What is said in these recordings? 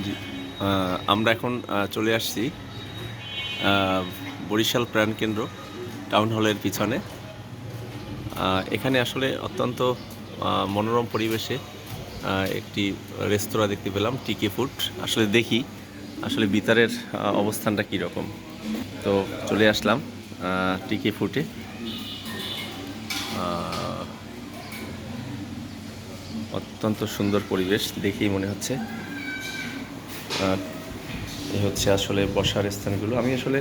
জি। আমরা এখন চলে আসছি বরিশাল প্রাণকেন্দ্র টাউন হলের পিছনে। এখানে আসলে অত্যন্ত মনোরম পরিবেশে একটি রেস্তোরাঁ দেখতে পেলাম, টিকে ফুড। আসলে দেখি আসলে ভিতরের অবস্থানটা কীরকম। তো চলে আসলাম টিকে ফুডে। অত্যন্ত সুন্দর পরিবেশ দেখেই মনে হচ্ছে। এই হচ্ছে আসলে বসার স্থানগুলো। আমি আসলে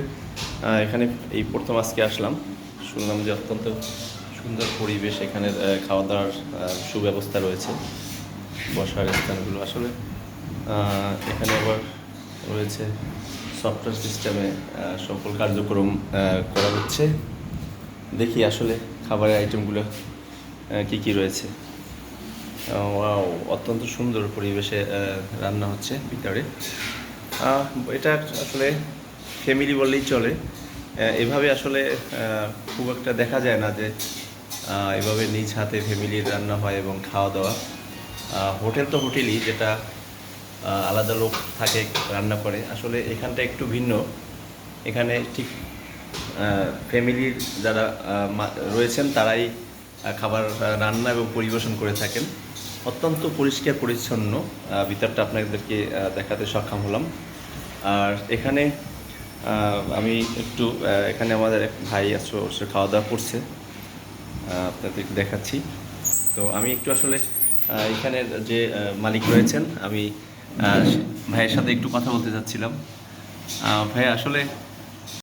এখানে এই প্রথম আজকে আসলাম। শুনলাম যে অত্যন্ত সুন্দর পরিবেশ, এখানের খাওয়া দাওয়ার সুব্যবস্থা রয়েছে। বসার স্থানগুলো আসলে এখানে আবার রয়েছে সফটওয়্যার সিস্টেমে সকল কার্যক্রম করা হচ্ছে। দেখি আসলে খাবারের আইটেমগুলো কী কী রয়েছে। ওয়াও, অত্যন্ত সুন্দর পরিবেশে রান্না হচ্ছে ভিতরে। এটা আসলে ফ্যামিলি বললেই চলে। এভাবে আসলে খুব একটা দেখা যায় না যে এভাবে নিজ হাতে ফ্যামিলির রান্না হয় এবং খাওয়া দাওয়া। হোটেল তো হোটেলই, যেটা আলাদা লোক থাকে রান্না করে। আসলে এখানটা একটু ভিন্ন। এখানে ঠিক ফ্যামিলির যারা রয়েছেন তারাই খাবার রান্না এবং পরিবেশন করে থাকেন। অত্যন্ত পরিষ্কার পরিচ্ছন্ন ভিতরটা আপনাদেরকে দেখাতে সক্ষম হলাম। আর এখানে আমি একটু এখানে আমাদের এক ভাই আছে, ওর সাথে খাওয়া দাওয়া করছে, আপনাদের দেখাচ্ছি। তো আমি একটু আসলে এখানের যে মালিক রয়েছেন, আমি ভাইয়ের সাথে একটু কথা বলতে চাচ্ছিলাম। ভাইয়া আসলে